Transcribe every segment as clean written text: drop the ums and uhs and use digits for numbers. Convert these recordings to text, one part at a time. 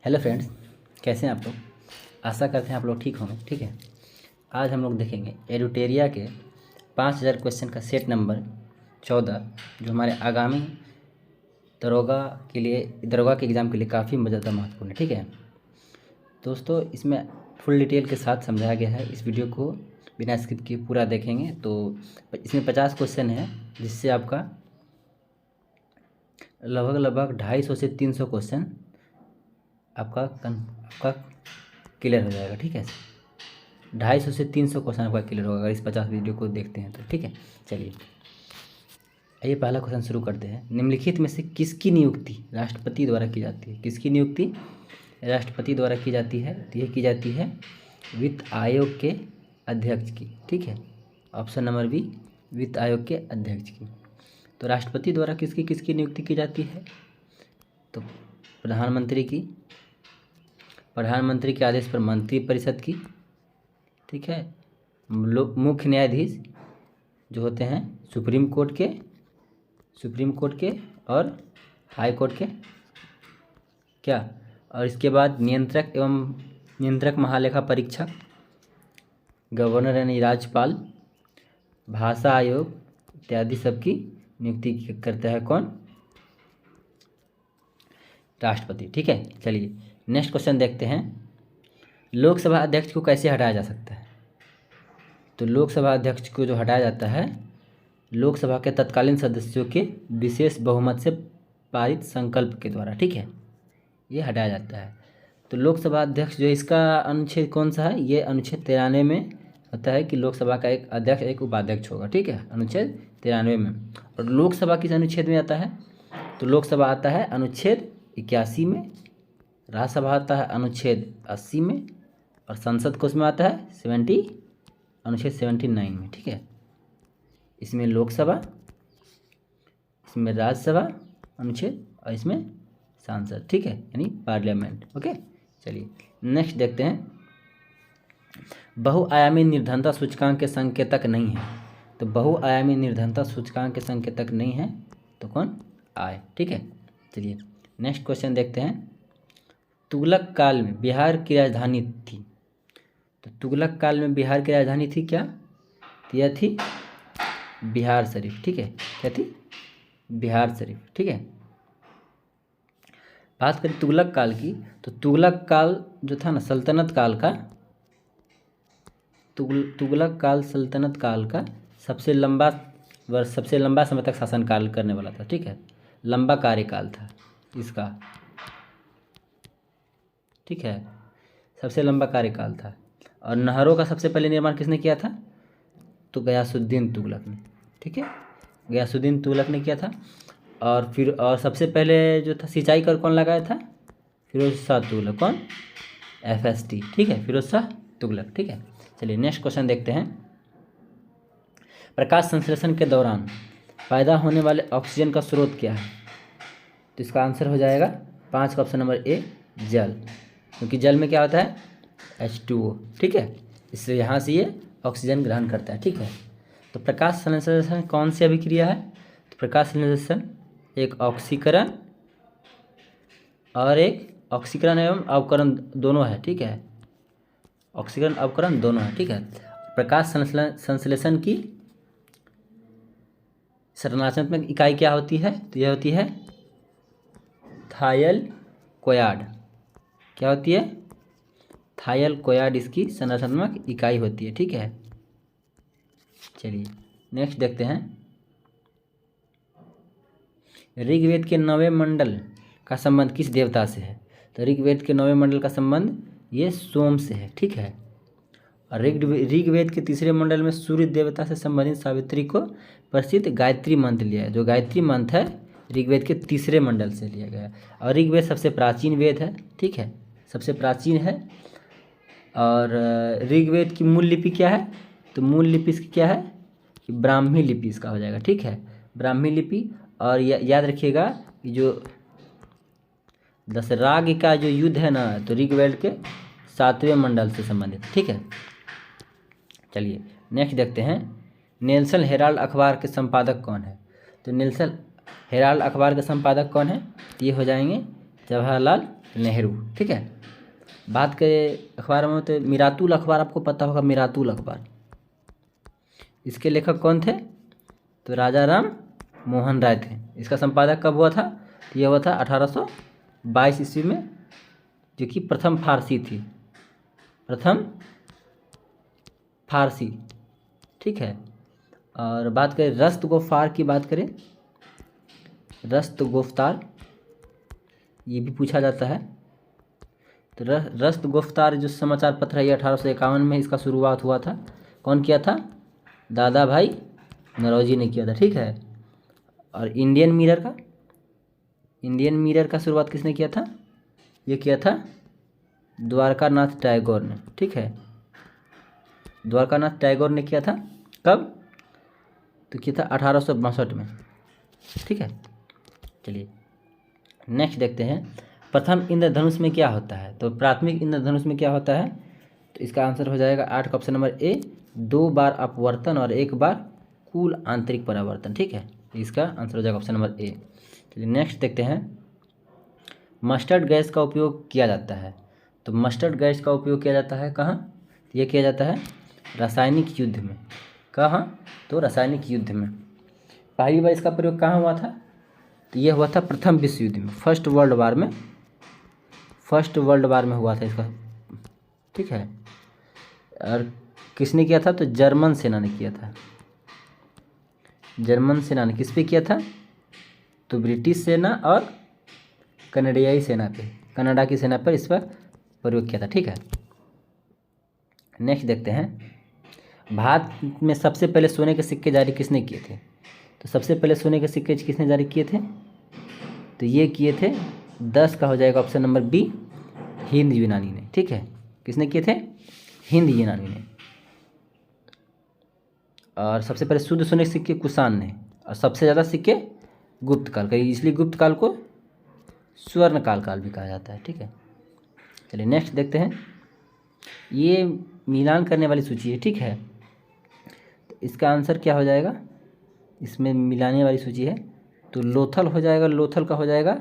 Hello friends, कैसे हैं आप लोग। आशा करते हैं आप लोग ठीक होंगे। ठीक है, आज हम लोग देखेंगे एडुटेरिया के 5000 क्वेश्चन का सेट नंबर 14, जो हमारे आगामी दरोगा के एग्ज़ाम के लिए काफ़ी ज़्यादा महत्वपूर्ण है। ठीक है दोस्तों, इसमें फुल डिटेल के साथ समझाया गया है। इस वीडियो को बिना स्किप किए पूरा देखेंगे तो इसमें 50 क्वेश्चन है, जिससे आपका लगभग 250 से 300 क्वेश्चन आपका क्लियर हो जाएगा। ठीक है, 250 से 300 क्वेश्चन आपका क्लियर होगा अगर इस 50 वीडियो को देखते हैं तो। ठीक है, चलिए आइए पहला क्वेश्चन शुरू करते हैं। निम्नलिखित में से किसकी नियुक्ति राष्ट्रपति द्वारा की जाती है? किसकी नियुक्ति राष्ट्रपति द्वारा की जाती है? तो यह की जाती है वित्त आयोग के अध्यक्ष की। ठीक है, ऑप्शन नंबर बी, वित्त आयोग के अध्यक्ष की। तो राष्ट्रपति द्वारा किसकी किसकी नियुक्ति की जाती है? तो प्रधानमंत्री के आदेश पर मंत्रिपरिषद की। ठीक है, मुख्य न्यायाधीश जो होते हैं सुप्रीम कोर्ट के और हाई कोर्ट के क्या, और इसके बाद नियंत्रक महालेखा परीक्षक, गवर्नर यानी राज्यपाल, भाषा आयोग इत्यादि सबकी नियुक्ति करता है कौन? राष्ट्रपति। ठीक है, चलिए नेक्स्ट क्वेश्चन देखते हैं। लोकसभा अध्यक्ष को कैसे हटाया जा सकता है? तो लोकसभा अध्यक्ष को जो हटाया जाता है, लोकसभा के तत्कालीन सदस्यों के विशेष बहुमत से पारित संकल्प के द्वारा। ठीक है, ये हटाया जाता है। तो लोकसभा अध्यक्ष जो इसका अनुच्छेद कौन सा है? ये अनुच्छेद 93 में होता है कि लोकसभा का एक अध्यक्ष एक उपाध्यक्ष होगा। ठीक है, अनुच्छेद 93 में। और लोकसभा किस अनुच्छेद में आता है? तो लोकसभा आता है अनुच्छेद 81 में, राज्यसभा आता है अनुच्छेद 80 में, और संसद को उसमें आता है अनुच्छेद 79 में। ठीक है, इसमें लोकसभा, इसमें राज्यसभा अनुच्छेद, और इसमें सांसद। ठीक है, यानी पार्लियामेंट। ओके, चलिए नेक्स्ट देखते हैं। बहुआयामी निर्धनता सूचकांक के संकेतक नहीं है। तो बहुआयामी निर्धनता सूचकांक के संकेतक नहीं है तो कौन? आय। ठीक है, चलिए नेक्स्ट क्वेश्चन देखते हैं। तुगलक काल में बिहार की राजधानी थी। तो तुगलक काल में बिहार की राजधानी थी क्या? तो यह थी बिहार शरीफ। ठीक है, क्या थी? बिहार शरीफ। ठीक है, बात करें तुगलक काल की, तो तुगलक काल जो था ना सल्तनत काल का, तुगलक काल सल्तनत काल का सबसे लंबा समय तक शासनकाल करने वाला था। ठीक है, लंबा कार्यकाल था इसका। ठीक है, सबसे लंबा कार्यकाल था। और नहरों का सबसे पहले निर्माण किसने किया था? तो गयासुद्दीन तुगलक ने। ठीक है, गयासुद्दीन तुगलक ने किया था। और सबसे पहले जो था सिंचाई कर कौन लगाया था? फिरोज शाह तुगलक। कौन? FST। ठीक है, फिरोज शाह तुगलक। ठीक है, चलिए नेक्स्ट क्वेश्चन देखते हैं। प्रकाश संश्लेषण के दौरान पैदा होने वाले ऑक्सीजन का स्रोत क्या है? तो इसका आंसर हो जाएगा 5 का ऑप्शन नंबर ए, जल। क्योंकि जल में क्या होता है? H2O। ठीक है, इससे यहाँ से ये ऑक्सीजन ग्रहण करता है। ठीक है, तो प्रकाश संश्लेषण कौन सी अभिक्रिया है? तो प्रकाश संश्लेषण एक ऑक्सीकरण एवं अवकरण दोनों है। ठीक है, ऑक्सीकरण अवकरण दोनों है। ठीक है, प्रकाश संश्लेषण की संरचनात्मक इकाई क्या होती है? तो यह होती है थायलकोइड। क्या होती है? थायलकोइड इसकी संरचनात्मक इकाई होती है। ठीक है, चलिए नेक्स्ट देखते हैं। ऋग्वेद के 9वें मंडल का संबंध किस देवता से है? तो ऋग्वेद के 9वें मंडल का संबंध ये सोम से है। ठीक है, और ऋग्वेद के 3रे मंडल में सूर्य देवता से संबंधित सावित्री को प्रसिद्ध गायत्री मंत्र लिया है। जो गायत्री मंत्र है ऋग्वेद के 3रे मंडल से लिया गया है। और ऋग्वेद सबसे प्राचीन वेद है। ठीक है, सबसे प्राचीन है। और ऋग्वेद की मूल लिपि क्या है? तो मूल लिपि इसकी क्या है? कि ब्राह्मी लिपि इसका हो जाएगा। ठीक है, ब्राह्मी लिपि। और याद रखिएगा कि जो दशराग का जो युद्ध है ना, तो ऋग्वेद के 7वें मंडल से संबंधित। ठीक है, चलिए नेक्स्ट देखते हैं। नेल्सन हेराल्ड अखबार के संपादक कौन है? तो नेल्सन हेराल्ड अखबार के संपादक कौन है? ये हो जाएंगे जवाहरलाल नेहरू। ठीक है, बात करें अखबार में तो मिरातुल अखबार आपको पता होगा, मिरातुल अखबार, इसके लेखक कौन थे? तो राजा राम मोहन राय थे। इसका संपादक कब हुआ था? तो यह हुआ था 1822 ईस्वी में, जो कि प्रथम फारसी थी, प्रथम फारसी। ठीक है, और बात करें रस्तगोफार की, बात करें रस्तगोफ्तार, ये भी पूछा जाता है। तो रस्तगोफ्तार जो समाचार पत्र है ये 1851 में इसका शुरुआत हुआ था। कौन किया था? दादा भाई नौरोजी ने किया था। ठीक है, और इंडियन मिरर का शुरुआत किसने किया था? ये किया था द्वारकानाथ टैगोर ने। ठीक है, द्वारकानाथ टैगोर ने किया था। कब? तो किया था 1862 में। ठीक है, चलिए नेक्स्ट देखते हैं, प्रथम इंद्रधनुष में क्या होता है? तो प्राथमिक इंद्रधनुष में क्या होता है? तो इसका आंसर हो जाएगा 8 का ऑप्शन नंबर ए, 2 बार अपवर्तन और 1 बार कुल आंतरिक परावर्तन। ठीक है, इसका आंसर हो जाएगा ऑप्शन नंबर ए। चलिए नेक्स्ट देखते हैं, मस्टर्ड गैस का उपयोग किया जाता है। तो मस्टर्ड गैस का उपयोग किया जाता है कहाँ? तो ये किया जाता है रासायनिक युद्ध में। कहाँ? तो रासायनिक युद्ध में। पहली बार इसका प्रयोग कहाँ हुआ था? तो यह हुआ था प्रथम विश्व युद्ध में, फर्स्ट वर्ल्ड वार में हुआ था इसका। ठीक है, और किसने किया था? तो जर्मन सेना ने किया था। जर्मन सेना ने किस पे किया था? तो ब्रिटिश सेना और कनाडियाई सेना पे, कनाडा की सेना पर इस पर प्रयोग किया था। ठीक है, नेक्स्ट देखते हैं, भारत में सबसे पहले सोने के सिक्के जारी किसने किए थे? तो सबसे पहले सोने के सिक्के किसने जारी किए थे? तो ये किए थे 10 का हो जाएगा ऑप्शन नंबर बी, हिंद यूनानी ने। ठीक है, किसने किए थे? हिंद यूनानी ने। और सबसे पहले शुद्ध सोने के सिक्के कुषाण ने, और सबसे ज़्यादा सिक्के गुप्त काल का, इसलिए गुप्त काल को स्वर्ण काल भी कहा जाता है। ठीक है, चलिए नेक्स्ट देखते हैं, ये मिलान करने वाली सूची है। ठीक है, तो इसका आंसर क्या हो जाएगा? इसमें मिलाने वाली सूची है तो लोथल हो जाएगा, लोथल का हो जाएगा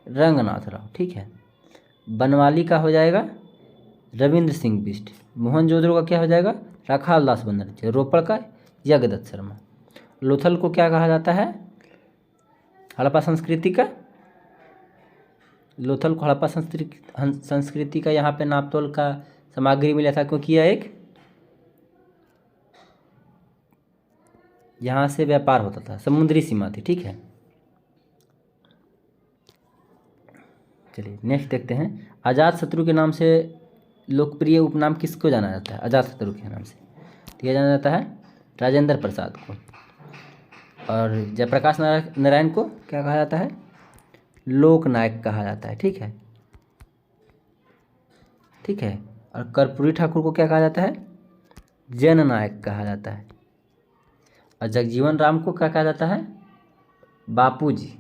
रंगनाथ राव। ठीक है, बनवाली का हो जाएगा रविंद्र सिंह बिष्ट, मोहनजोदड़ो का क्या हो जाएगा? राखाल दास बनर्जी, रोपड़ का जगदत्त शर्मा। लोथल को क्या कहा जाता है? हड़प्पा संस्कृति का, लोथल को हड़प्पा संस्कृति का यहाँ पे नापतोल का सामग्री मिला था, क्योंकि यह एक यहाँ से व्यापार होता था, समुद्री सीमा थी। ठीक है, चलिए नेक्स्ट देखते हैं, अजात शत्रु के नाम से लोकप्रिय उपनाम किसको जाना जाता है? अजात शत्रु के नाम से दिया जाना जाता है राजेंद्र प्रसाद को। और जयप्रकाश नारायण को क्या कहा जाता है? लोकनायक कहा जाता है। ठीक है, ठीक है, और कर्पूरी ठाकुर को क्या कहा जाता है? जननायक कहा जाता है। और जगजीवन राम को क्या कहा जाता है? बाबूजी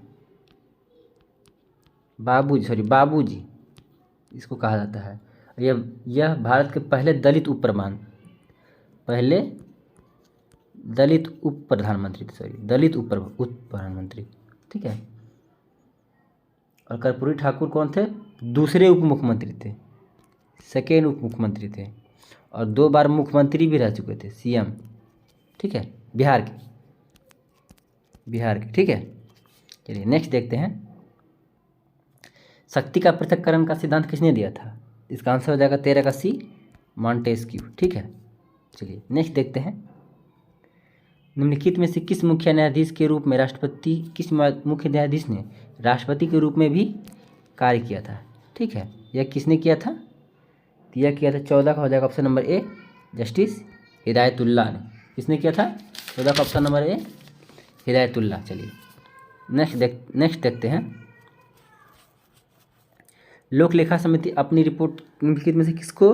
इसको कहा जाता है। यह भारत के पहले दलित उप प्रधानमंत्री। ठीक है, और कर्पूरी ठाकुर कौन थे? दूसरे उप मुख्यमंत्री थे, सेकेंड उप मुख्यमंत्री थे, और 2 बार मुख्यमंत्री भी रह चुके थे, सीएम। ठीक है, बिहार के। ठीक है, चलिए नेक्स्ट देखते हैं, शक्ति का पृथक्करण का सिद्धांत किसने दिया था? इसका आंसर हो जाएगा 13 का सी, मॉन्टेस्क्यू। ठीक है, चलिए नेक्स्ट देखते हैं, निम्नलिखित में से किस मुख्य न्यायाधीश के रूप में मुख्य न्यायाधीश ने राष्ट्रपति के रूप में भी कार्य किया था? ठीक है, यह किसने किया था? यह किया था 14 का हो जाएगा option number A, justice Hidayatullah ने। किसने किया था? 14 का ऑप्शन नंबर ए, हिदायतुल्लाह। चलिए नेक्स्ट देखते हैं, लोक लेखा समिति अपनी रिपोर्ट निम्नलिखित में से किसको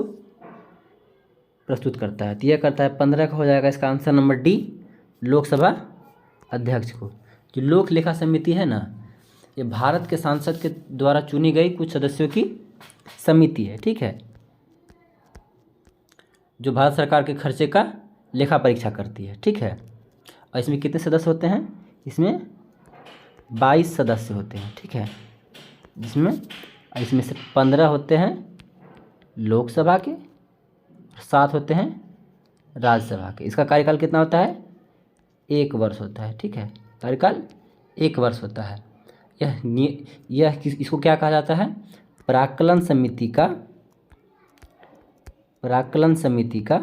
प्रस्तुत करता है? तो यह करता है 15 का हो जाएगा इसका आंसर नंबर डी, लोकसभा अध्यक्ष को। जो लोक लेखा समिति है ना, ये भारत के सांसद के द्वारा चुनी गई कुछ सदस्यों की समिति है। ठीक है, जो भारत सरकार के खर्चे का लेखा परीक्षा करती है। ठीक है, और इसमें कितने सदस्य होते हैं? इसमें 22 सदस्य होते हैं। ठीक है, जिसमें इसमें से 15 होते हैं लोकसभा के, 7 होते हैं राज्यसभा के। इसका कार्यकाल कितना होता है? 1 वर्ष होता है। ठीक है, कार्यकाल 1 वर्ष होता है। इसको क्या कहा जाता है? प्राक्कलन समिति का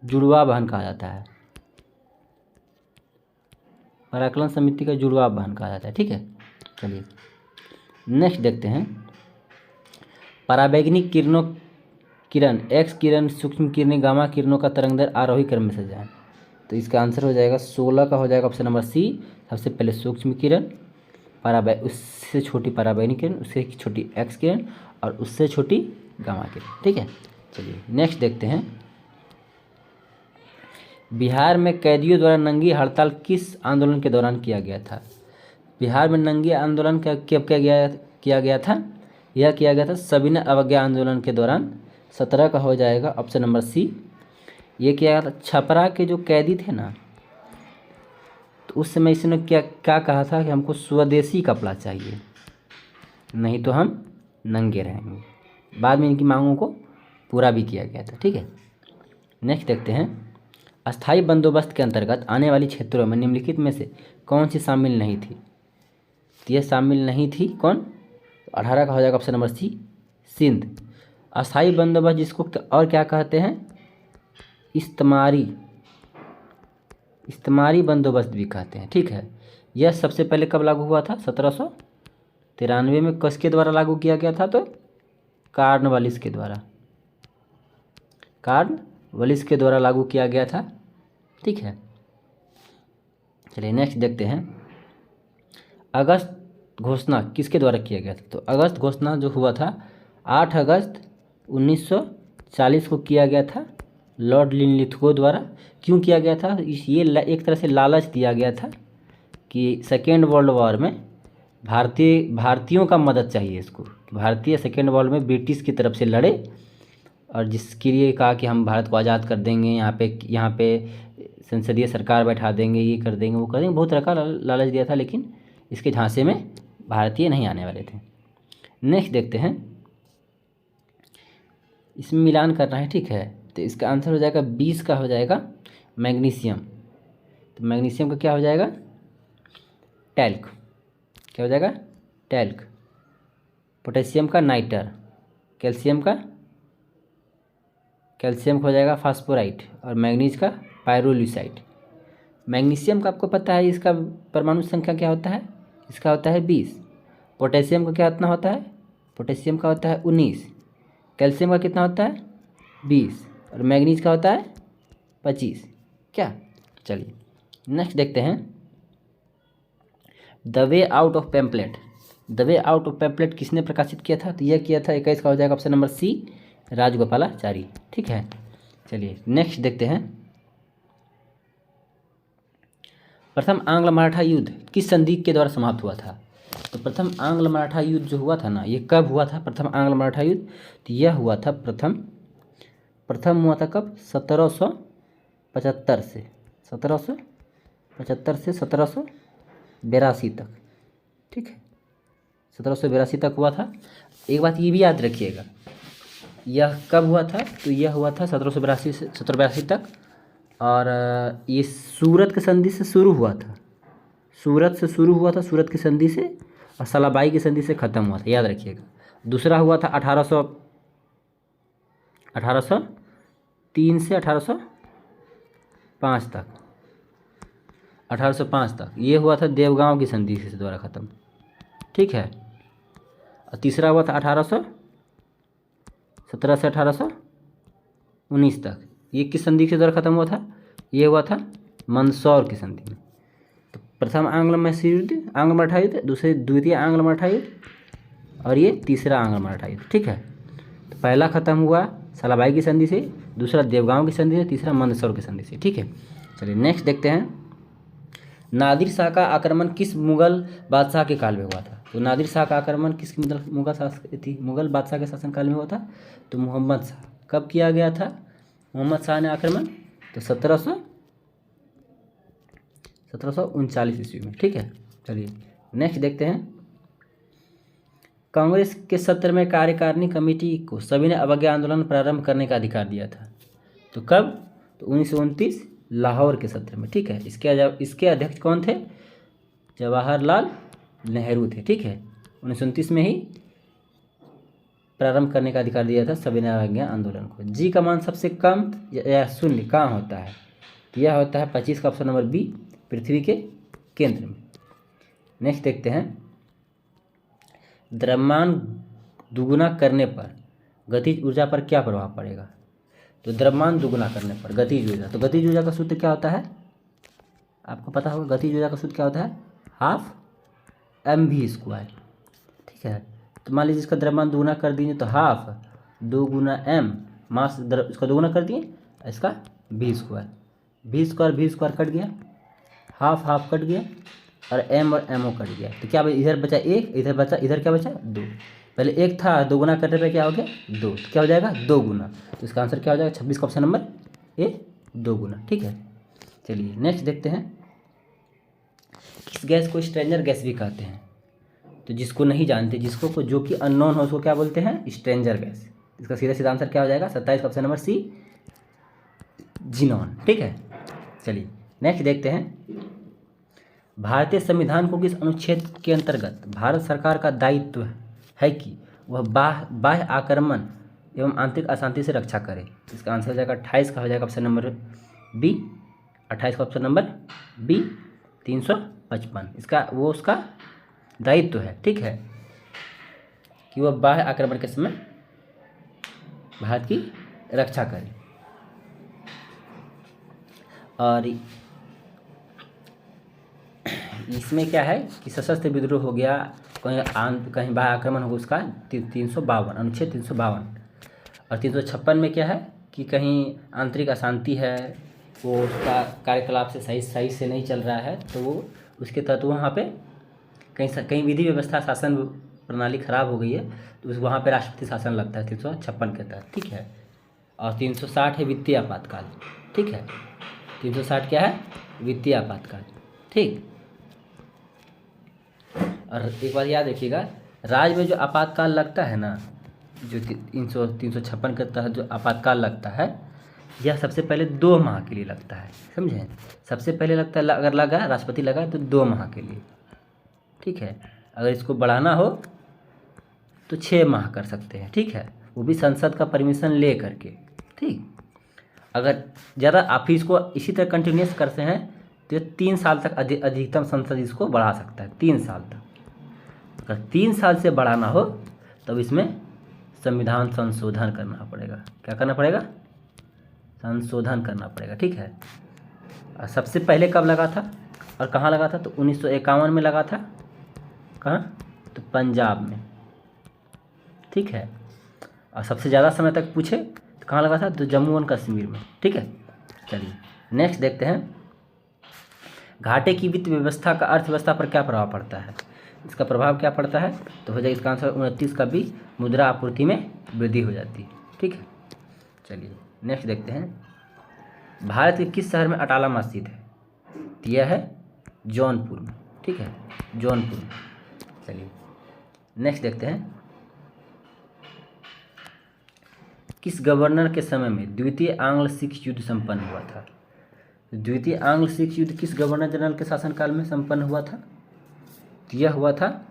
जुड़वा बहन कहा जाता है। प्राक्कलन समिति का जुड़वा बहन कहा जाता है। ठीक है, चलिए नेक्स्ट देखते हैं। पराबैंगनी किरण, एक्स किरण, सूक्ष्म किरणें, गामा किरणों का तरंगदैर्घ्य आरोही क्रम में सजाएं। तो इसका आंसर हो जाएगा 16 का हो जाएगा ऑप्शन नंबर सी। सबसे पहले सूक्ष्म किरण, उससे छोटी पराबैंगनी किरण, उससे छोटी एक्स किरण और उससे छोटी गामा किरण। ठीक है, चलिए नेक्स्ट देखते हैं। बिहार में कैदियों द्वारा नंगी हड़ताल किस आंदोलन के दौरान किया गया था? बिहार में नंगी आंदोलन कब किया गया था? यह किया गया था सविनय अवज्ञा आंदोलन के दौरान। 17 का हो जाएगा ऑप्शन नंबर सी। ये किया गया था छपरा के जो कैदी थे ना, तो उस समय इसने क्या कहा था कि हमको स्वदेशी कपड़ा चाहिए, नहीं तो हम नंगे रहेंगे। बाद में इनकी मांगों को पूरा भी किया गया था। ठीक है, नेक्स्ट देखते हैं। अस्थाई बंदोबस्त के अंतर्गत आने वाली क्षेत्रों में निम्नलिखित में से कौन सी शामिल नहीं थी? तो यह शामिल नहीं थी कौन? तो 18 का हो जाएगा ऑप्शन नंबर सी, सिंध। अस्थाई बंदोबस्त जिसको और क्या कहते हैं? इस्तेमारी बंदोबस्त भी कहते हैं। ठीक है, यह सबसे पहले कब लागू हुआ था? 1793 में। किसके द्वारा लागू किया गया था? तो कॉर्नवालिस के द्वारा लागू किया गया था। ठीक है, चलिए नेक्स्ट देखते हैं। अगस्त घोषणा किसके द्वारा किया गया था? तो अगस्त घोषणा जो हुआ था 8 अगस्त 1940 को किया गया था लॉर्ड लिनलिथगो द्वारा। क्यों किया गया था? ये एक तरह से लालच दिया गया था कि सेकेंड वर्ल्ड वॉर में भारतीयों का मदद चाहिए इसको। भारतीय सेकेंड वर्ल्ड में ब्रिटिश की तरफ से लड़े और जिसके लिए कहा कि हम भारत को आज़ाद कर देंगे, यहाँ पे संसदीय सरकार बैठा देंगे, ये कर देंगे, वो कर देंगे, बहुत तरह का लालच दिया था, लेकिन इसके झांसे में भारतीय नहीं आने वाले थे। नेक्स्ट देखते हैं। इसमें मिलान करना है। ठीक है, तो इसका आंसर हो जाएगा 20 का हो जाएगा मैग्नीशियम। तो मैग्नीशियम का क्या हो जाएगा? टैल्क। क्या हो जाएगा? टैल्क। पोटेशियम का नाइटर। कैल्शियम का हो जाएगा फास्फोराइट और मैग्नीज का पायरोलुसाइड। मैग्नीशियम का आपको पता है इसका परमाणु संख्या क्या होता है? इसका होता है 20। पोटेशियम का कितना होता है? पोटेशियम का होता है 19। कैल्शियम का कितना होता है? 20 और मैग्नीज का होता है 25। क्या? चलिए नेक्स्ट देखते हैं। The way out of pamphlet किसने प्रकाशित किया था? तो यह किया था 21 का हो जाएगा ऑप्शन नंबर सी, राजगोपालाचारी। ठीक है, चलिए नेक्स्ट देखते हैं। प्रथम आंग्ल मराठा युद्ध किस संधि के द्वारा समाप्त हुआ था? तो प्रथम आंग्ल मराठा युद्ध जो हुआ था ना, ये कब हुआ था? प्रथम आंग्ल मराठा युद्ध, तो यह हुआ था प्रथम हुआ था कब? 1775 से 1782 तक। ठीक है, 1782 तक हुआ था। एक बात ये भी याद रखिएगा, यह कब हुआ था? तो यह हुआ था 1782 से 1782 तक। और ये सूरत की संधि से शुरू हुआ था। सूरत की संधि से, और सलाबाई की संधि से ख़त्म हुआ था, याद रखिएगा। दूसरा हुआ था 1803 से 1805 तक। 1805 तक ये हुआ था देवगांव की संधि से द्वारा ख़त्म। ठीक है, और तीसरा हुआ था 1817 से 1819 तक। ये किस संधि के द्वारा ख़त्म हुआ था? ये हुआ था मंदसौर की संधि में। तो प्रथम आंग्ल मराठा युद्ध, द्वितीय आंग्ल मराठा युद्ध और ये तीसरा आंग्ल मराठा युद्ध। ठीक है, तो पहला ख़त्म हुआ सलाबाई की संधि से, दूसरा देवगांव की संधि से, तीसरा मंदसौर की संधि से। ठीक है, चलिए नेक्स्ट देखते हैं। नादिर शाह का आक्रमण किस मुगल बादशाह के काल में हुआ था? तो नादिर शाह का आक्रमण किस मुगल बादशाह के शासनकाल में हुआ था? तो मोहम्मद शाह। कब किया गया था मोहम्मद शाह ने आक्रमण? तो 1739 ईस्वी में। ठीक है, चलिए नेक्स्ट देखते हैं। कांग्रेस के सत्र में कार्यकारिणी कमेटी को सविनय अवज्ञा आंदोलन प्रारंभ करने का अधिकार दिया था। तो कब? तो 1929 लाहौर के सत्र में, ठीक है। इसके अध्यक्ष कौन थे? जवाहरलाल नेहरू थे, ठीक है। 1929 में ही प्रारंभ करने का अधिकार दिया था सविनय अवज्ञा आंदोलन को। जी का मान सबसे कम या शून्य कहाँ होता है? तो यह होता है 25 का ऑप्शन नंबर बी, पृथ्वी के केंद्र में। नेक्स्ट देखते हैं, द्रव्यमान दुगुना करने पर गतिज ऊर्जा पर क्या प्रभाव पड़ेगा? तो द्रव्यमान दुगुना करने पर गतिज ऊर्जा, तो गतिज ऊर्जा का सूत्र क्या होता है? आपको पता होगा गतिज ऊर्जा का सूत्र क्या होता है? हाफ mv², ठीक है। तो मान लीजिए इसका द्रव्यमान दुगुना कर दीजिए तो हाफ 2 गुना m, मास इसका दुगुना कर दिए, इसका v² कट गया, हाफ हाफ कट गया और m और m कट गया। तो क्या इधर बचा 1, इधर बचा, इधर क्या बचा 2। पहले 1 था, 2 गुना करने पे क्या हो गया 2, तो क्या हो जाएगा 2 गुना। तो इसका आंसर क्या हो जाएगा? 26 का ऑप्शन नंबर ए, 2 गुना, ठीक है। चलिए नेक्स्ट देखते हैं, किस गैस को स्ट्रेंजर गैस भी कहते हैं? तो जिसको नहीं जानते, जिसको जो कि अननोन हो, उसको क्या बोलते हैं? Stranger gas. इसका सीधा सीधा आंसर क्या हो जाएगा? 27 का ऑप्शन नंबर सी, जिनॉन, ठीक है। चलिए नेक्स्ट देखते हैं, भारतीय संविधान को किस अनुच्छेद के अंतर्गत भारत सरकार का दायित्व है कि वह बाह्य आक्रमण एवं आंतरिक अशांति से रक्षा करे? इसका आंसर हो जाएगा 28 का हो जाएगा ऑप्शन नंबर बी, 28 का ऑप्शन नंबर बी, 355। उसका दायित्व है, ठीक है, कि वह बाह्य आक्रमण के समय भारत की रक्षा करे। और इसमें क्या है कि सशस्त्र विद्रोह हो गया, कहीं बाह्य आक्रमण होगा, उसका 352, अनुच्छेद 352। और 356 में क्या है कि कहीं आंतरिक अशांति है, वो उसका कार्यकलाप से सही से नहीं चल रहा है, तो वो उसके तहत वहाँ पे कहीं विधि व्यवस्था शासन प्रणाली खराब हो गई है, तो वहाँ पे राष्ट्रपति शासन लगता है 356 के तहत, ठीक है। और 360 है वित्तीय आपातकाल, ठीक है। 360 क्या है? वित्तीय आपातकाल, ठीक। और एक बार याद रखिएगा, राज्य में जो आपातकाल लगता है ना, जो 356 के तहत जो आपातकाल लगता है, यह सबसे पहले 2 माह के लिए लगता है, समझे? सबसे पहले लगता है, अगर लगा राष्ट्रपति लगा तो 2 माह के लिए, ठीक है। अगर इसको बढ़ाना हो तो 6 माह कर सकते हैं, ठीक है, वो भी संसद का परमिशन ले करके, ठीक। अगर ज़्यादा आप इसको इसी तरह कंटिन्यूस करते हैं तो 3 साल तक अधिकतम संसद इसको बढ़ा सकता है, 3 साल तक। अगर 3 साल से बढ़ाना हो तब इसमें संविधान संशोधन करना पड़ेगा। क्या करना पड़ेगा? संशोधन करना पड़ेगा, ठीक है। और सबसे पहले कब लगा था और कहाँ लगा था? तो 1951 में लगा था। कहाँ? तो पंजाब में, ठीक है। और सबसे ज़्यादा समय तक पूछे तो कहाँ लगा था? तो जम्मू एंड कश्मीर में, ठीक है। चलिए नेक्स्ट देखते हैं, घाटे की वित्त व्यवस्था का अर्थव्यवस्था पर क्या प्रभाव पड़ता है? इसका प्रभाव क्या पड़ता है? तो हो जाएगा इसका आंसर 29 का भी, मुद्रा आपूर्ति में वृद्धि हो जाती है, ठीक है। चलिए नेक्स्ट देखते हैं, भारत के किस शहर में अटाला स्थित है? तो यह है जौनपुर में, ठीक है, जौनपुर में। चलिए नेक्स्ट देखते हैं, किस गवर्नर के समय में द्वितीय आंग्ल सिख युद्ध संपन्न हुआ था? द्वितीय आंग्ल सिख युद्ध किस गवर्नर जनरल के शासनकाल में संपन्न हुआ था? तो यह हुआ था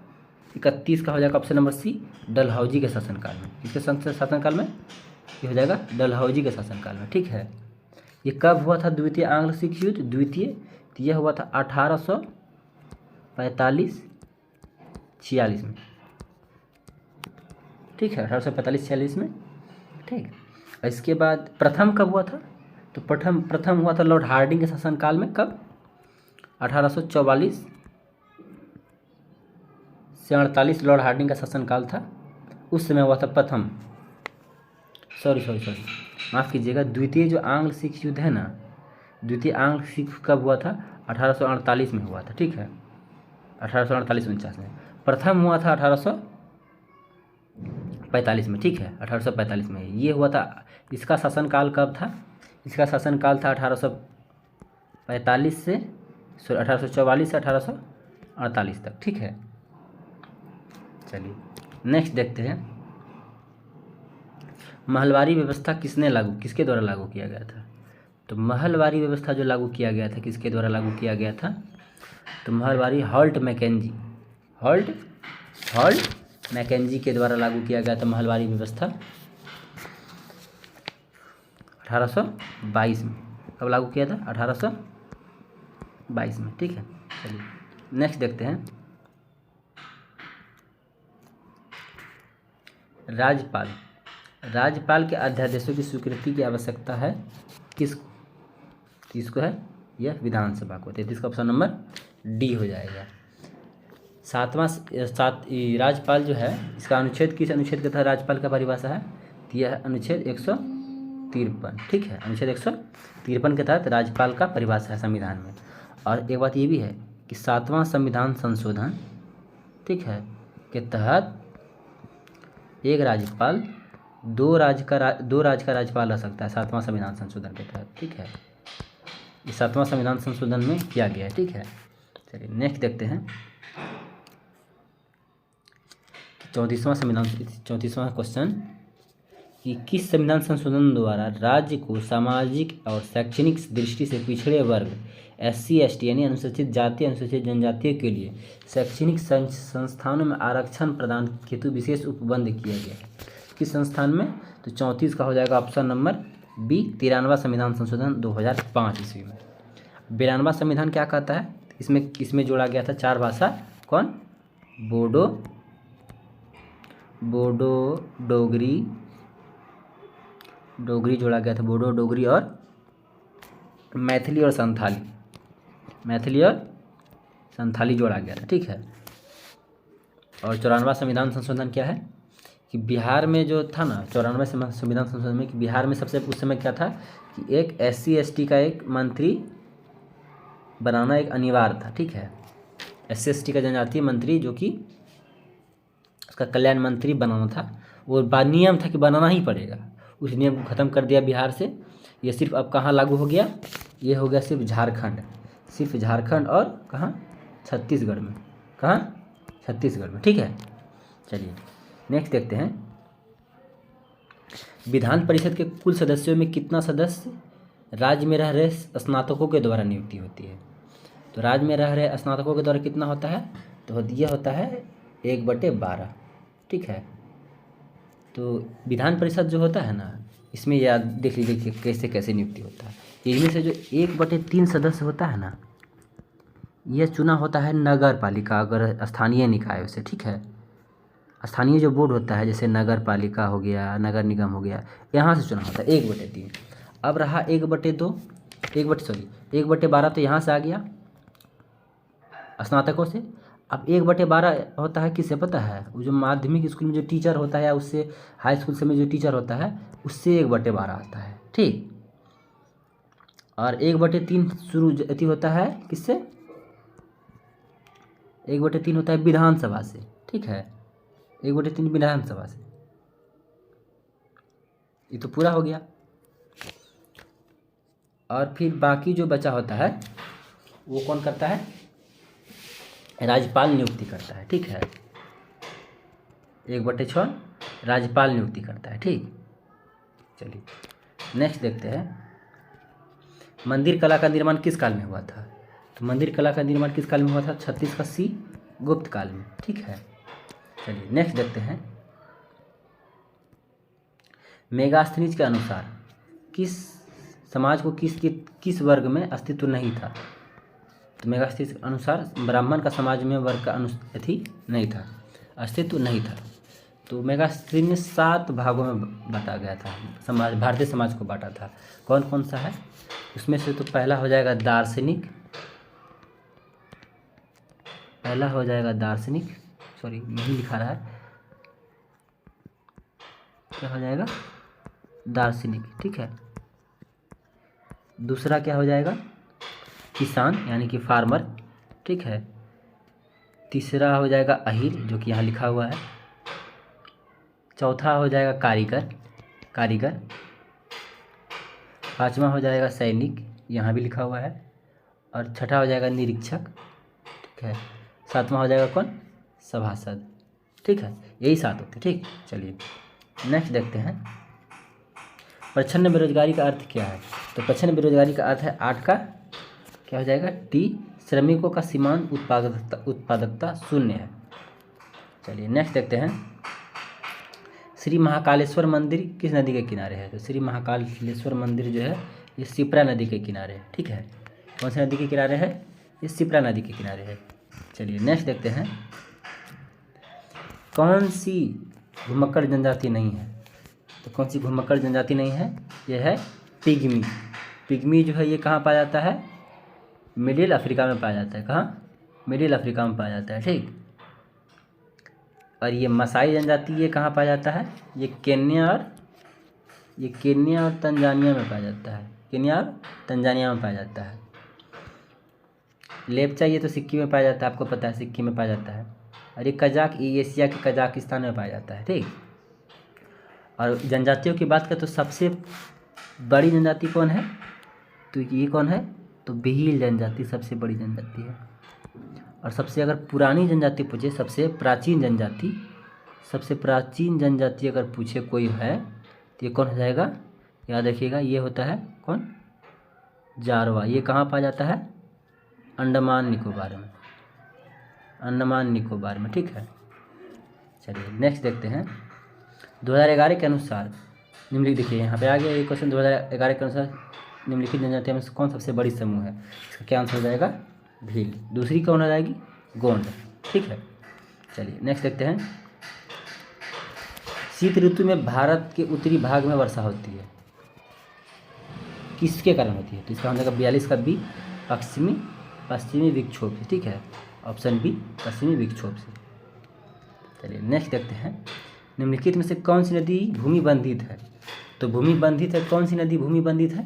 31 का हो जाएगा ऑप्शन नंबर सी, डलहौजी के शासनकाल में। किसके शासनकाल में? ये हो जाएगा डलहौजी के शासनकाल में, ठीक है। ये कब हुआ था द्वितीय आंग्ल सिख युद्ध? द्वितीय, तो यह हुआ था 1845-46 में, ठीक है, 1845-46 में, ठीक। इसके बाद प्रथम कब हुआ था? तो प्रथम हुआ था लॉर्ड हार्डिंग के शासनकाल में। कब? 1844 से 48 लॉर्ड हार्डिंग का शासनकाल था, उस समय हुआ था प्रथम। सॉरी माफ़ कीजिएगा, द्वितीय जो आंग्ल सिख युद्ध है ना, द्वितीय आंग्ल सिख कब हुआ था? 1848 में हुआ था, ठीक है, 1848-49 में। प्रथम हुआ था 1845 में, ठीक है, 1845 में ये हुआ था। इसका शासनकाल कब था? इसका शासनकाल था 1844 से 1848 तक, ठीक है। चलिए नेक्स्ट देखते हैं, महलवारी व्यवस्था किसके द्वारा लागू किया गया था। तो महलवारी व्यवस्था जो लागू किया गया था, किसके द्वारा लागू किया गया था, तो महलवारी हॉल्ट मैकेंजी के द्वारा लागू किया गया था महलवारी व्यवस्था 1822 में। कब लागू किया था, 1822 में, ठीक है। चलिए नेक्स्ट देखते हैं, राज्यपाल के अध्यादेशों की स्वीकृति की आवश्यकता है किसको है, यह विधानसभा को। 33 का ऑप्शन नंबर डी हो जाएगा। राज्यपाल जो है, इसका अनुच्छेद किस अनुच्छेद के तहत राज्यपाल का परिभाषा है, तो यह अनुच्छेद 153, ठीक है। अनुच्छेद 153 के तहत राज्यपाल का परिभाषा है संविधान में। और एक बात ये भी है कि 7वां संविधान संशोधन, ठीक है, के तहत एक राज्यपाल दो राज्य का राज्यपाल रह सकता है 7वां संविधान संशोधन के तहत, ठीक है। ये 7वां संविधान संशोधन में किया गया है, ठीक है। चलिए नेक्स्ट देखते हैं, 34वां क्वेश्चन कि किस संविधान संशोधन द्वारा राज्य को सामाजिक और शैक्षणिक दृष्टि से पिछड़े वर्ग SC ST यानी अनुसूचित जाति अनुसूचित जनजातियों के लिए शैक्षणिक संस्थानों में आरक्षण प्रदान हेतु विशेष उपबंध किया गया है। किस संस्थान में, तो 34 का हो जाएगा ऑप्शन नंबर बी, 93वां संविधान संशोधन 2005 ईस्वी में। 92वां संविधान क्या कहता है, इसमें जोड़ा गया था 4 भाषा, कौन, बोडो, डोगरी जोड़ा गया था, बोडो, डोगरी और मैथिली और संथाली जोड़ा गया था, ठीक है। और 94वां संविधान संशोधन क्या है कि बिहार में जो था ना, 94वें संविधान संशोधन में कि बिहार में सबसे उस समय क्या था कि एक SC ST का एक मंत्री बनाना एक अनिवार्य था, ठीक है। SC ST का जनजातीय मंत्री जो कि उसका कल्याण मंत्री बनाना था, वो नियम था कि बनाना ही पड़ेगा। उस नियम को ख़त्म कर दिया बिहार से। ये सिर्फ अब कहाँ लागू हो गया, ये हो गया सिर्फ झारखंड और कहाँ, छत्तीसगढ़ में, ठीक है। चलिए नेक्स्ट देखते हैं, विधान परिषद के कुल सदस्यों में कितना सदस्य राज्य में रह रहे स्नातकों के द्वारा नियुक्ति होती है। तो राज्य में रह रहे स्नातकों के द्वारा कितना होता है, तो यह होता है 1/12, ठीक है। तो विधान परिषद जो होता है ना, इसमें याद देख लीजिए कैसे कैसे नियुक्ति होता है। इनमें से जो 1/3 सदस्य होता है ना, यह चुना होता है नगर पालिका अगर स्थानीय निकाय से, ठीक है। स्थानीय जो बोर्ड होता है जैसे नगर पालिका हो गया, नगर निगम हो गया, यहाँ से चुना होता है 1/3। अब रहा 1/12 तो यहाँ से आ गया स्नातकों से। अब 1/12 होता है किससे पता है, वो जो माध्यमिक स्कूल में जो टीचर होता है या उससे हाई स्कूल से में जो टीचर होता है उससे 1/12 आता है, ठीक। और 1/3 शुरू अति होता है किससे, 1/3 होता है विधानसभा से, ठीक है। 1/3 विधानसभा से, ये तो पूरा हो गया। और फिर बाकी जो बचा होता है वो कौन करता है, राज्यपाल नियुक्ति करता है, ठीक है। 1/6 राज्यपाल नियुक्ति करता है, ठीक। चलिए नेक्स्ट देखते हैं, मंदिर कला का निर्माण किस काल में हुआ था। तो मंदिर कला का निर्माण किस काल में हुआ था, 36 का सी, गुप्त काल में, ठीक है। चलिए नेक्स्ट देखते हैं, मेगास्थनीज के अनुसार किस समाज को किस वर्ग में अस्तित्व नहीं था। तो मेगास्थनीज के अनुसार ब्राह्मण का समाज में वर्ग का अस्तित्व नहीं था। तो मेगास्थनीज में 7 भागों में बांटा गया था, भारतीय समाज को बांटा था। कौन कौन सा है उसमें से, तो पहला हो जाएगा दार्शनिक, सॉरी यही लिखा रहा है, क्या हो जाएगा, दार्शनिक, ठीक है। दूसरा क्या हो जाएगा, किसान यानी कि फार्मर, ठीक है। तीसरा हो जाएगा अहीर जो कि यहाँ लिखा हुआ है। चौथा हो जाएगा कारीगर। पांचवा हो जाएगा सैनिक, यहाँ भी लिखा हुआ है। और छठा हो जाएगा निरीक्षक, ठीक है। सातवां हो जाएगा कौन, सभासद, ठीक है, यही 7 होते हैं। ठीक, चलिए नेक्स्ट देखते हैं, प्रच्छन्न बेरोजगारी का अर्थ क्या है। तो प्रच्छन्न बेरोजगारी का अर्थ है 8 का क्या हो जाएगा, टी, श्रमिकों का सीमांत उत्पादकता शून्य है। चलिए नेक्स्ट देखते हैं, श्री महाकालेश्वर मंदिर किस नदी के किनारे है। तो श्री महाकालेश्वर मंदिर जो है ये शिप्रा नदी के किनारे है। ठीक है, कौन सी नदी के किनारे है, ये शिप्रा नदी के किनारे है। चलिए नेक्स्ट देखते हैं, कौन सी घुमक्कड़ जनजाति नहीं है। तो कौन सी घुमक्कड़ जनजाति नहीं है, ये है पिग्मी। पिग्मी जो है ये कहाँ पाया जाता है, मिडिल अफ्रीका में पाया जाता है। कहाँ, मिडिल अफ्रीका में पाया जाता है। ठीक, और ये मसाई जनजाति ये कहाँ पाया जाता है, ये केन्या और तंजानिया में पाया जाता है। केन्या और तंजानिया में पाया जाता है। लेप्चा ये तो सिक्किम में पाया जाता है, आपको पता है सिक्किम में पाया जाता है। और ये कजाक, ये एशिया के कजाकिस्तान में पाया जाता है। ठीक, और जनजातियों की बात करें तो सबसे बड़ी जनजाति कौन है, तो ये कौन है, तो भील जनजाति सबसे बड़ी जनजाति है। और सबसे अगर पुरानी जनजाति पूछे, सबसे प्राचीन जनजाति अगर पूछे कोई है तो ये कौन हो जाएगा, याद रखिएगा, ये होता है कौन, जारवा। ये कहाँ पाया जाता है, अंडमान निकोबार में। ठीक है, चलिए नेक्स्ट देखते हैं, 2011 के अनुसार निम्नलिखित, देखिए यहाँ पे आ गया ये क्वेश्चन, 2011 के अनुसार निम्नलिखित जनजातियों में कौन सबसे बड़ी समूह है। इसका क्या आंसर हो जाएगा, भील। दूसरी कौन हो जाएगी, गोंड। ठीक है, चलिए नेक्स्ट देखते हैं, शीत ऋतु में भारत के उत्तरी भाग में वर्षा होती है, किसके कारण होती है। तो इसका हो जाएगा 42 का बी, पश्चिमी विक्षोभ से। ठीक है, ऑप्शन बी पश्चिमी विक्षोभ से। चलिए नेक्स्ट देखते हैं, निम्नलिखित में से कौन सी नदी भूमि बंधित है। तो भूमि बंधित है, कौन सी नदी भूमि बंधित है,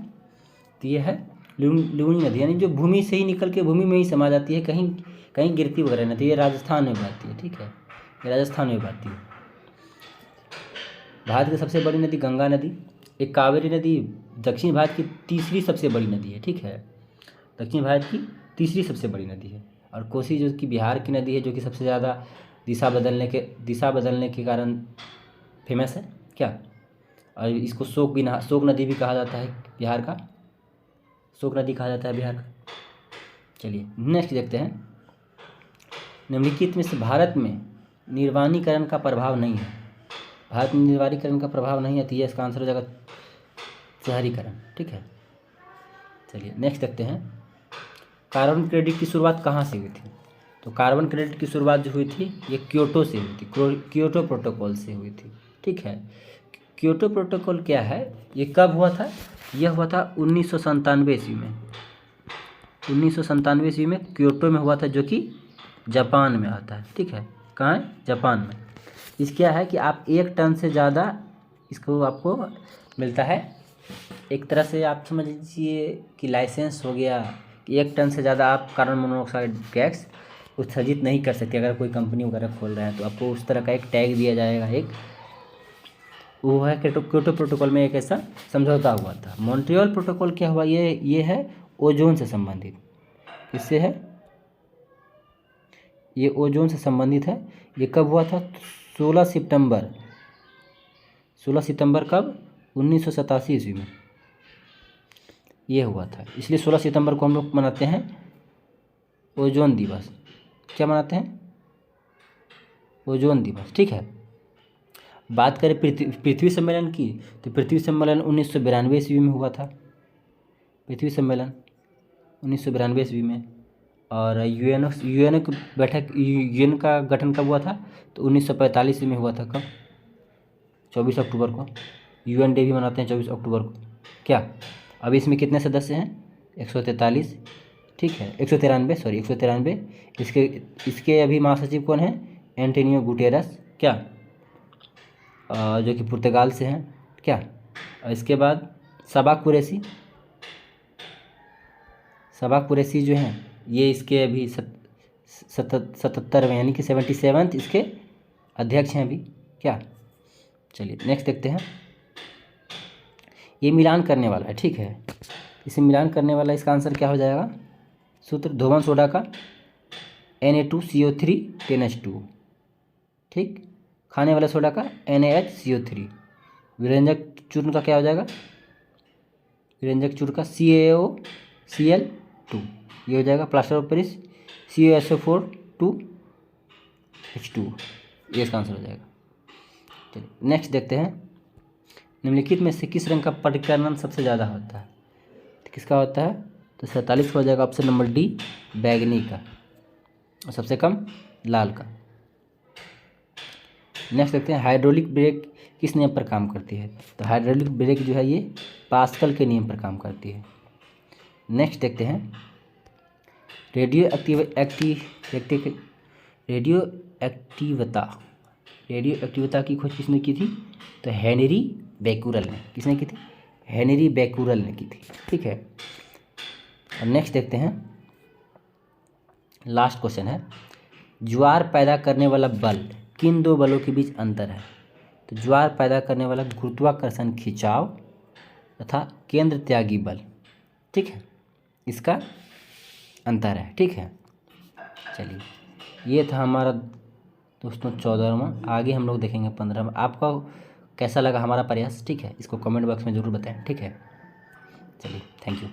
तो ये है लूनी नदी, यानी जो भूमि से ही निकल के भूमि में ही समा जाती है, कहीं गिरती वगैरह नहीं। तो ये राजस्थान में बहती है। ठीक है, ये राजस्थान में बहती है। भारत की सबसे बड़ी नदी गंगा नदी। एक कावेरी नदी दक्षिण भारत की तीसरी सबसे बड़ी नदी है। ठीक है, दक्षिण भारत की तीसरी सबसे बड़ी नदी है। और कोसी जो कि बिहार की नदी है, जो कि सबसे ज़्यादा दिशा बदलने के कारण फेमस है क्या। और इसको शोक नदी भी कहा जाता है, बिहार का शोक नदी कहा जाता है बिहार का। चलिए नेक्स्ट देखते हैं, निम्नलिखित में से भारत में निर्वाणीकरण का प्रभाव नहीं है। भारत में निर्वाणीकरण का प्रभाव नहीं है, तो ये इसका आंसर हो जाएगा शहरीकरण। ठीक है, चलिए नेक्स्ट देखते हैं, कार्बन क्रेडिट की शुरुआत कहाँ से हुई थी। तो कार्बन क्रेडिट की शुरुआत जो हुई थी ये क्योटो से हुई थी, क्योटो प्रोटोकॉल से हुई थी। ठीक है, क्योटो प्रोटोकॉल क्या है, ये कब हुआ था, यह हुआ था 1997 ईस्वी में। 1997 ईस्वी में क्योटो में हुआ था, जो कि जापान में आता है। ठीक है, कहाँ है, जापान में। इस क्या है कि आप 1 टन से ज़्यादा इसको आपको मिलता है, एक तरह से आप समझ लीजिए कि लाइसेंस हो गया कि 1 टन से ज़्यादा आप कार्बन मोनोऑक्साइड गैस उत्सर्जित नहीं कर सकते। अगर कोई कंपनी वगैरह खोल रहा है तो आपको उस तरह का एक टैग दिया जाएगा। एक वो है क्योटो प्रोटोकॉल में एक ऐसा समझौता हुआ था। मॉन्ट्रियल प्रोटोकॉल क्या हुआ, ये है ओजोन से संबंधित। किससे है, ये ओजोन से संबंधित है। ये कब हुआ था, 16 सितंबर कब, 1987 ईस्वी में ये हुआ था। इसलिए 16 सितंबर को हम लोग मनाते हैं ओजोन दिवस। क्या मनाते हैं, ओजोन दिवस। ठीक है, बात करें पृथ्वी सम्मेलन की, तो पृथ्वी सम्मेलन 1992 ईस्वी में हुआ था। पृथ्वी सम्मेलन 1992 ईस्वी में। और यूएन की बैठक, यूएन का गठन कब हुआ था, तो 1945 में हुआ था। कब, 24 अक्टूबर को। यूएन डे भी मनाते हैं 24 अक्टूबर को। क्या, अब इसमें कितने सदस्य हैं, 143। ठीक है, 193। इसके अभी महासचिव कौन है, एंटोनियो गुटेरस। क्या, जो कि पुर्तगाल से हैं। क्या, और इसके बाद सबाक कुरैशी जो हैं, ये इसके अभी 77वें यानी कि 77th इसके अध्यक्ष हैं अभी। क्या, चलिए नेक्स्ट देखते हैं, ये मिलान करने वाला है। ठीक है, इसे मिलान करने वाला, इसका आंसर क्या हो जाएगा, सूत्र धोवन सोडा का Na2CO3 10H2। ठीक। खाने वाले सोडा का NaHCO3। विरंजक चूर्ण का क्या हो जाएगा, विरंजक चूर्ण का CaOCl2, ये हो जाएगा। Plaster of Paris CaSO4 2H2, ये इसका आंसर हो जाएगा। चलिए नेक्स्ट देखते हैं, निम्नलिखित में से किस रंग का परिकर्णन सबसे ज़्यादा होता है, तो किसका होता है, तो 47 हो जाएगा ऑप्शन नंबर डी, बैगनी का, और सबसे कम लाल का। नेक्स्ट देखते हैं, हाइड्रोलिक ब्रेक किस नियम पर काम करती है, तो हाइड्रोलिक ब्रेक जो है ये पास्कल के नियम पर काम करती है। नेक्स्ट देखते हैं, रेडियो एक्टिवता की खोज किसने की थी, तो हेनरी बेक्यूरेल ने। किसने की थी, हेनरी बेक्यूरेल ने की थी, ठीक है। और नेक्स्ट देखते हैं, लास्ट क्वेश्चन है, ज्वार पैदा करने वाला बल किन दो बलों के बीच अंतर है, तो ज्वार पैदा करने वाला गुरुत्वाकर्षण खिंचाव तथा केंद्र त्यागी बल, ठीक है, इसका अंतर है, ठीक है। चलिए ये था हमारा दोस्तों 14वां, आगे हम लोग देखेंगे 15वां। आपका कैसा लगा हमारा प्रयास, ठीक है, इसको कमेंट बॉक्स में ज़रूर बताएं, ठीक है। चलिए थैंक यू।